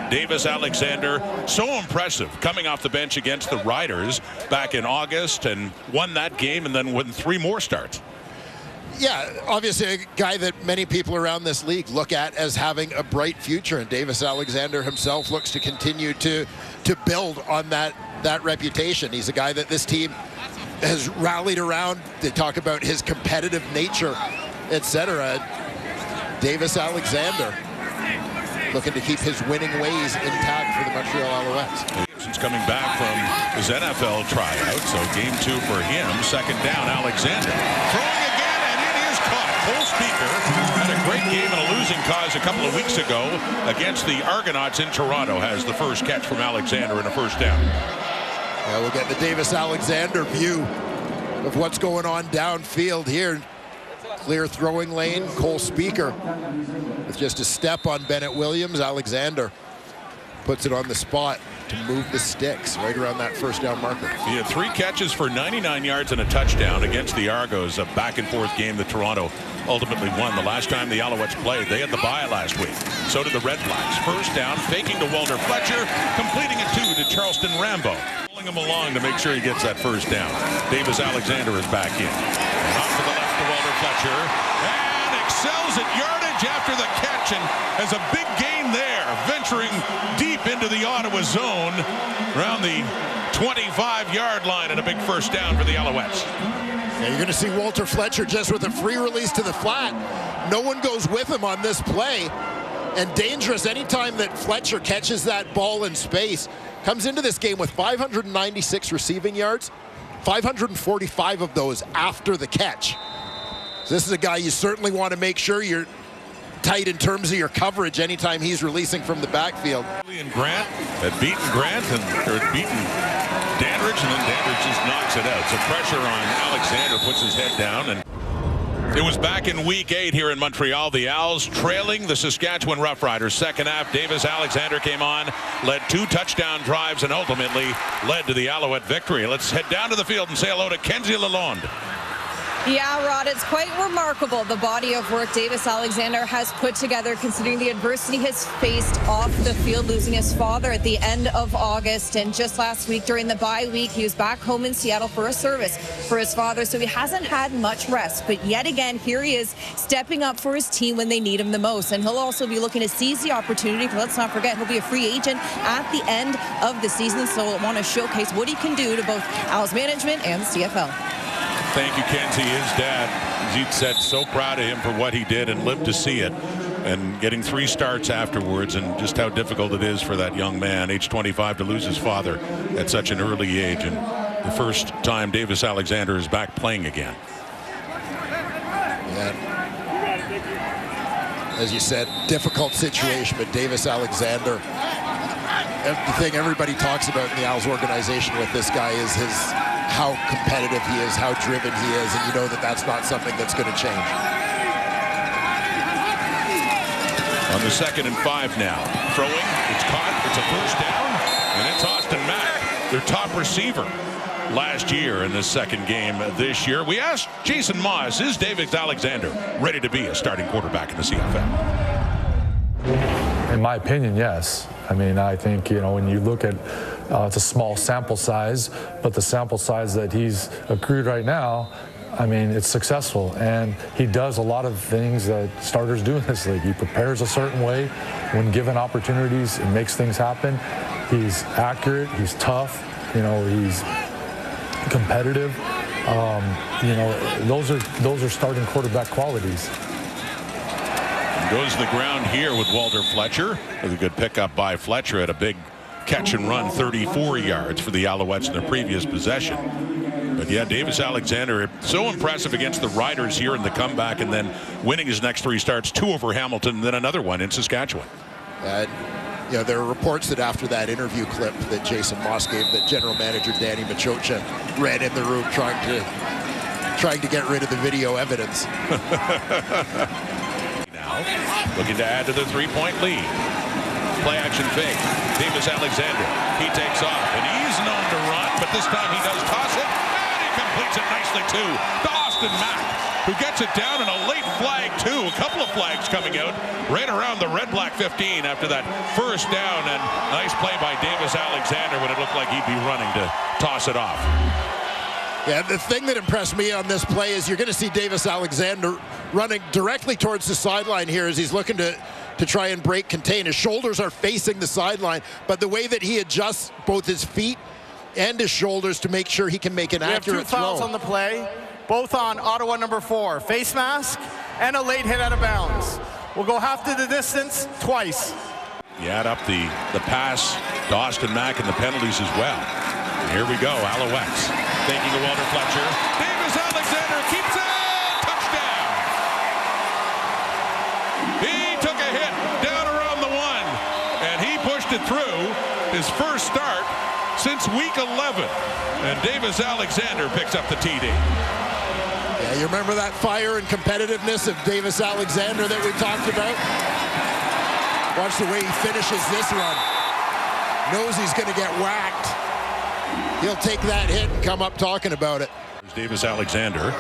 Davis Alexander, so impressive coming off the bench against the Riders back in August and won that game and then won 3 more starts. Yeah, obviously a guy that many people around this league look at as having a bright future, and Davis Alexander himself looks to continue to build on that reputation. He's a guy that this team has rallied around. They talk about his competitive nature, etc. Davis Alexander looking to keep his winning ways intact for the Montreal Alouettes. Since coming back from his NFL tryout, so game 2 for him. Second down, Alexander throwing again, and it is caught. Cole Speaker had a great game in a losing cause a couple of weeks ago against the Argonauts in Toronto. Has the first catch from Alexander and a first down. Yeah, we'll get the Davis Alexander view of what's going on downfield here. Clear throwing lane. Cole Speaker with just a step on Bennett Williams. Alexander puts it on the spot to move the sticks right around that first down marker. He had 3 catches for 99 yards and a touchdown against the Argos, a back-and-forth game that Toronto ultimately won. The last time the Alouettes played, they had the bye last week. So did the Red Flags. First down, faking to Walter Fletcher, completing it to Charleston Rambo. Pulling him along to make sure he gets that first down. Davis Alexander is back in. And off to the left to Walter Fletcher. And excels at yardage after the catch and has a big gain there, venturing deep into the Ottawa zone around the 25-yard line, and a big first down for the Alouettes. Yeah, you're going to see Walter Fletcher just with a free release to the flat. No one goes with him on this play. And dangerous anytime that Fletcher catches that ball in space. Comes into this game with 596 receiving yards, 545 of those after the catch. So this is a guy you certainly want to make sure you're tight in terms of your coverage anytime he's releasing from the backfield. And Grant had beaten Grant and had beaten Dandridge, and then Dandridge just knocks it out. So pressure on Alexander, puts his head down, and it was back in week 8 here in Montreal. The Owls trailing the Saskatchewan Roughriders. Second half, Davis Alexander came on, led 2 touchdown drives, and ultimately led to the Alouette victory. Let's head down to the field and say hello to Kenzie Lalonde. Yeah, Rod, it's quite remarkable, the body of work Davis Alexander has put together, considering the adversity he's faced off the field, losing his father at the end of August. And just last week during the bye week, he was back home in Seattle for a service for his father, so he hasn't had much rest. But yet again, here he is stepping up for his team when they need him the most. And he'll also be looking to seize the opportunity. Let's not forget, he'll be a free agent at the end of the season, so he'll want to showcase what he can do to both Owls management and the CFL. Thank you, Kenzie. His dad, Jeet said, so proud of him for what he did and lived to see it. And getting 3 starts afterwards, and just how difficult it is for that young man, age 25, to lose his father at such an early age. And the first time Davis Alexander is back playing again. Yeah. As you said, difficult situation, but Davis Alexander, the thing everybody talks about in the Owls organization with this guy is how competitive he is, how driven he is, and you know that that's not something that's going to change. On the 2nd and 5 now. Throwing, it's caught, it's a first down, and it's Austin Mack, their top receiver last year in the second game this year. We asked Jason Moss, is Davis Alexander ready to be a starting quarterback in the CFL? In my opinion, yes. I mean, I think, you know, when you look at it's a small sample size, but the sample size that he's accrued right now, I mean, it's successful. And he does a lot of things that starters do in this league. He prepares a certain way. When given opportunities, it makes things happen. He's accurate. He's tough. You know, he's competitive. You know, those are starting quarterback qualities. Goes to the ground here with Walter Fletcher. With a good pickup by Fletcher at a big catch and run, 34 yards for the Alouettes in their previous possession. But yeah, Davis Alexander, so impressive against the Riders here in the comeback, and then winning his next 3 starts, 2 over Hamilton, and then another one in Saskatchewan. You know, there are reports that after that interview clip that Jason Moss gave, that general manager Danny Machocha ran in the room trying to get rid of the video evidence. Now looking to add to the 3-point lead. Play action fake. Davis Alexander. He takes off, and he's known to run, but this time he does toss it, and he completes it nicely too to Austin Mack, who gets it down, and a late flag two. A couple of flags coming out right around the red-black 15 after that first down, and nice play by Davis Alexander when it looked like he'd be running to toss it off. Yeah, the thing that impressed me on this play is you're going to see Davis Alexander running directly towards the sideline here as he's looking to try and break contain. His shoulders are facing the sideline, but the way that he adjusts both his feet and his shoulders to make sure he can make an accurate throw. We have two fouls on the play, both on Ottawa number 4, face mask and a late hit out of bounds. We'll go half to the distance twice. You add up the pass to Austin Mack and the penalties as well. And here we go, Alouettes. Thinking of Walter Fletcher. Davis Alexander keeps it! Touchdown! He took a hit down around the 1, and he pushed it through his first start since week 11. And Davis Alexander picks up the TD. Yeah, you remember that fire and competitiveness of Davis Alexander that we talked about? Watch the way he finishes this run. Knows he's going to get whacked. He'll take that hit and come up talking about it. Davis Alexander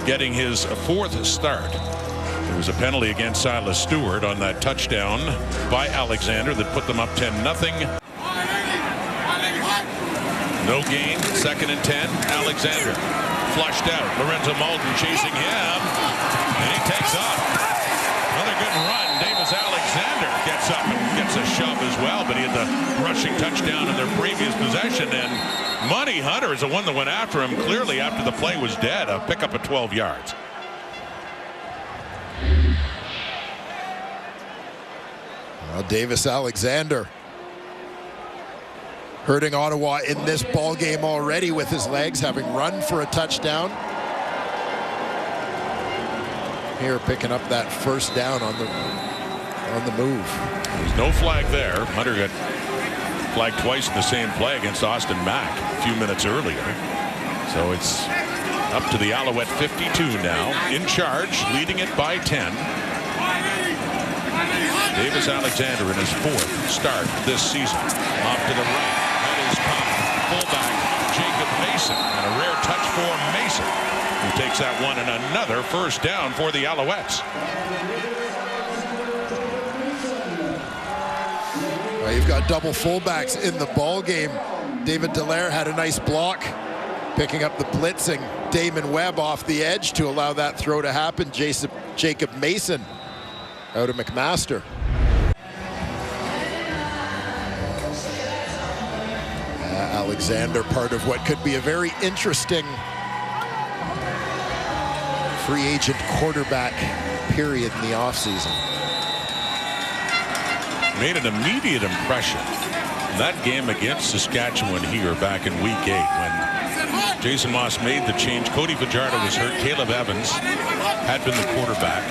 getting his 4th start. There was a penalty against Silas Stewart on that touchdown by Alexander that put them up 10-0. No gain, 2nd and 10. Alexander flushed out. Lorenzo Malden chasing him, and he takes off. Another good run. Davis Alexander gets up and gets a shove as well, but he had the rushing touchdown in their previous possession. And Money Hunter is the one that went after him clearly after the play was dead. A pickup of 12 yards. Well, Davis Alexander hurting Ottawa in this ball game already with his legs, having run for a touchdown. Here picking up that first down on the move. There's no flag there. Hunter got flagged twice in the same play against Austin Mack a few minutes earlier. So it's up to the Alouette 52 now, in charge, leading it by 10. Davis Alexander in his 4th start this season. Off to the right. That is fullback Jacob Mason, and a rare touch for Mason, who takes that one, and another first down for the Alouettes. Well, you've got double fullbacks in the ball game. David Dallaire had a nice block, picking up the blitzing Damon Webb off the edge to allow that throw to happen. Jacob Mason out of McMaster. Alexander, part of what could be a very interesting free agent quarterback period in the offseason. Made an immediate impression in that game against Saskatchewan here back in week 8 when Jason Moss made the change. Cody Fajardo was hurt. Caleb Evans had been the quarterback.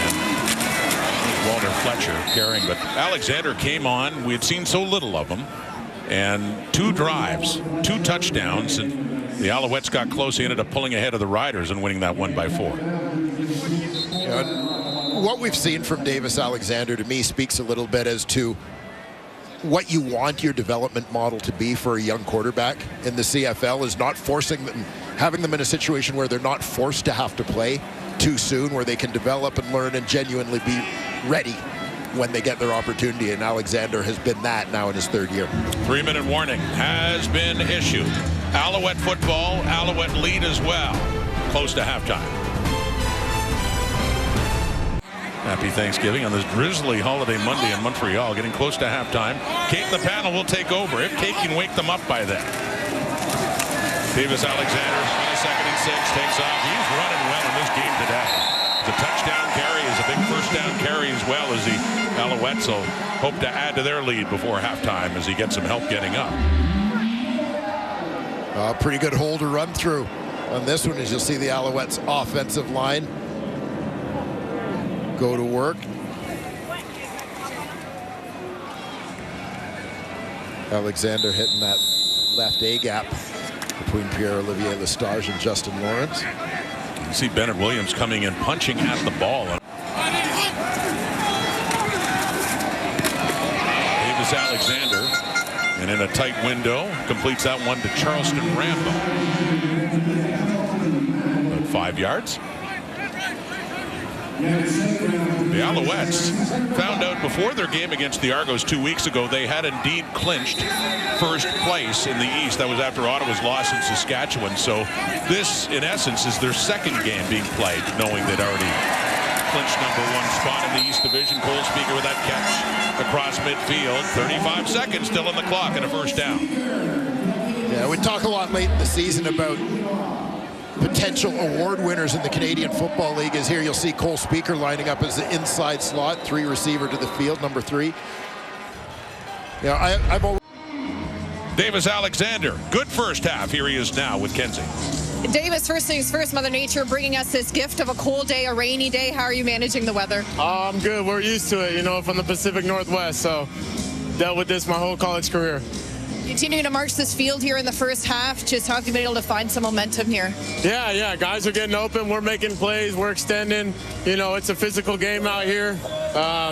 And Walter Fletcher carrying, but Alexander came on. We had seen so little of him. And 2 drives, 2 touchdowns, and the Alouettes got close. He ended up pulling ahead of the Riders and winning that one by 4. What we've seen from Davis Alexander to me speaks a little bit as to what you want your development model to be for a young quarterback in the CFL, is not forcing them, having them in a situation where they're not forced to have to play too soon, where they can develop and learn and genuinely be ready when they get their opportunity, and Alexander has been that now in his 3rd year. 3-minute warning has been issued. Alouette football, Alouette lead as well. Close to halftime. Happy Thanksgiving on this drizzly holiday Monday in Montreal, getting close to halftime. Kate and the panel will take over if Kate can wake them up by then. Davis Alexander on a 2nd and 6 takes off. He's running well in this game today. The touchdown carry is a big first down carry as well, as the Alouettes will hope to add to their lead before halftime as he gets some help getting up. Pretty good hole to run through on this one, as you'll see the Alouettes offensive line go to work. Alexander hitting that left A gap between Pierre-Olivier Lestage and Justin Lawrence. You see Bennett Williams coming in, punching at the ball. Davis Alexander, and in a tight window, completes that one to Charleston Rambo. About 5 yards. The Alouettes found out before their game against the Argos 2 weeks ago they had indeed clinched first place in the East. That was after Ottawa's loss in Saskatchewan. So this, in essence, is their second game being played, knowing they'd already clinched #1 spot in the East Division. Cole Speaker with that catch across midfield. 35 seconds still on the clock and a first down. Yeah, we talk a lot late in the season about potential award winners in the Canadian Football League. Is here you'll see Cole Speaker lining up as the inside slot, 3 receiver to the field, number 3. Yeah, I've always... Davis Alexander, good first half. Here he is now with Kenzie. Davis, first things first, Mother Nature bringing us this gift of a cold day, a rainy day. How are you managing the weather? I'm good. We're used to it, you know, from the Pacific Northwest, so dealt with this my whole college career. Continuing to march this field here in the first half, just how have you been able to find some momentum here? Yeah, guys are getting open. We're making plays. We're extending. You know, it's a physical game out here.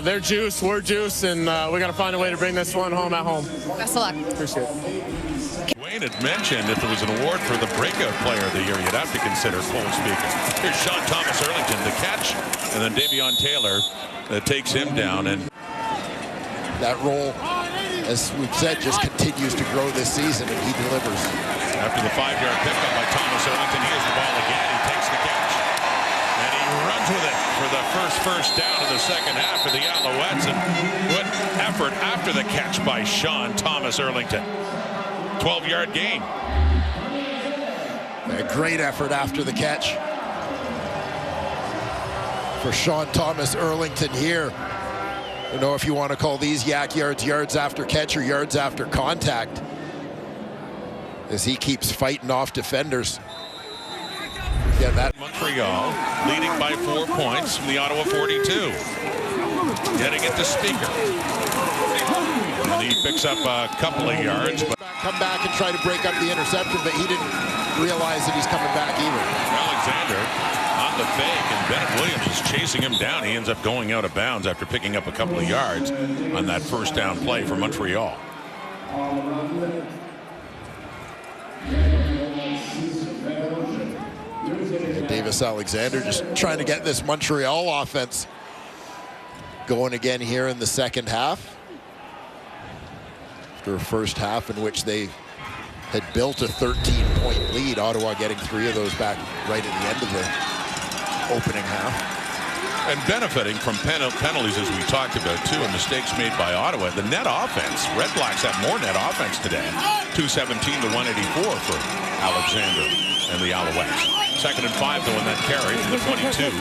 They're juice, we're juice, and we got to find a way to bring this one home at home. Best of luck. Appreciate it. Wayne had mentioned if there was an award for the breakout player of the year, you'd have to consider Cole Speaker. Here's Sean Thomas Erlington, the catch, and then Davion Taylor takes him down. And that role, as we've said, just continues to grow this season, and he delivers. After the 5-yard pickup by Thomas Erlington, here's the ball again. He takes the catch, and he runs with it for the first down of the second half for the Alouettes. And good effort after the catch by Sean Thomas Erlington. 12-yard gain. A great effort after the catch for Sean Thomas Erlington here. I don't know if you want to call these yak yards yards after catch or yards after contact, as he keeps fighting off defenders. Yeah, that Montreal leading by 4 points from the Ottawa 42. Getting it to Speaker. And he picks up a couple of yards. But come back and try to break up the interception, but he didn't realize that he's coming back either. Alexander on the fake, and Bennett Williams is chasing him down. He ends up going out of bounds after picking up a couple of yards on that first down play for Montreal. Davis Alexander just trying to get this Montreal offense going again here in the second half. After a first half in which they had built a 13-point lead, Ottawa getting 3 of those back right at the end of the opening half. And benefiting from penalties, as we talked about, too, and mistakes made by Ottawa. The net offense, Red Blacks have more net offense today. 217 to 184 for Alexander and the Alouettes. 2nd and 5, though, in that carry from the 22. He's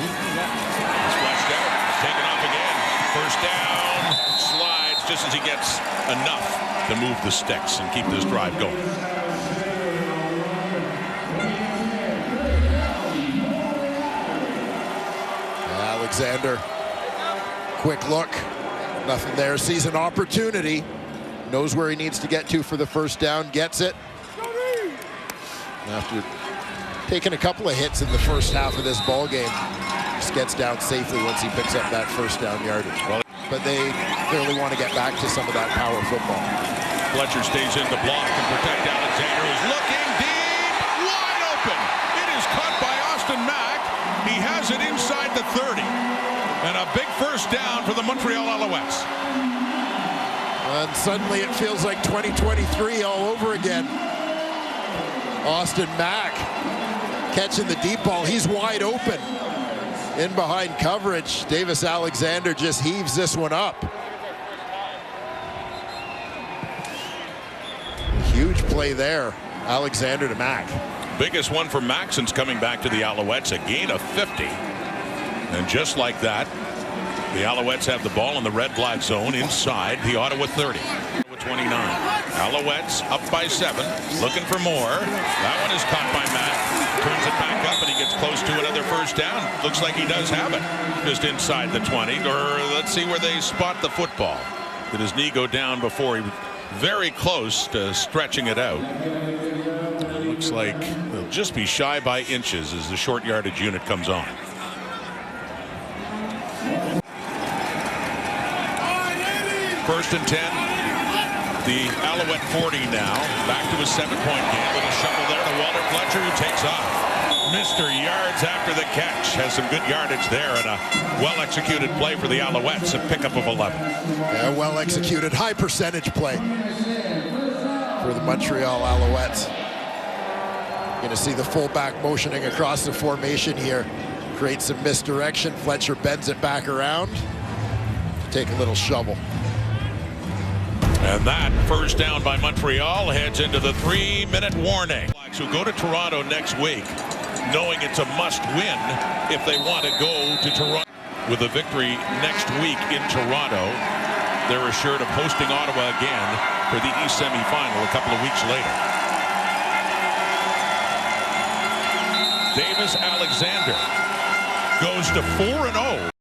flushed out, taken off again. First down, slides just as he gets enough to move the sticks and keep this drive going. Alexander, quick look, nothing there, sees an opportunity, knows where he needs to get to for the first down, gets it. After taking a couple of hits in the first half of this ball game, just gets down safely once he picks up that first down yardage. But they clearly want to get back to some of that power football. Fletcher stays in the block and protect Alexander, who's looking deep, wide open. It is caught by Austin Mack. He has it inside the 30. And a big first down for the Montreal Alouettes. And suddenly it feels like 2023 all over again. Austin Mack catching the deep ball. He's wide open. In behind coverage, Davis Alexander just heaves this one up. Huge play there. Alexander to Mack. Biggest one for Mack since coming back to the Alouettes, a gain of 50. And just like that, the Alouettes have the ball in the red-black zone inside the Ottawa 30. 29. Alouettes up by 7, looking for more. That one is caught by Matt. Turns it back up, and he gets close to another first down. Looks like he does have it. Just inside the 20. Or let's see where they spot the football. Did his knee go down before? He was very close to stretching it out. It looks like he'll just be shy by inches as the short yardage unit comes on. First and 10. The Alouette 40 now. Back to a 7-point game. Little shovel there to Walter Fletcher, who takes off. Mr. Yards after the catch. Has some good yardage there and a well-executed play for the Alouettes. A pickup of 11. Yeah, well-executed, high-percentage play for the Montreal Alouettes. Going to see the fullback motioning across the formation here. Creates some misdirection. Fletcher bends it back around. Take a little shovel. And that first down by Montreal heads into the 3-minute warning. Who go to Toronto next week, knowing it's a must-win if they want to go to Toronto. With a victory next week in Toronto, they're assured of hosting Ottawa again for the East semifinal a couple of weeks later. Davis Alexander goes to 4-0.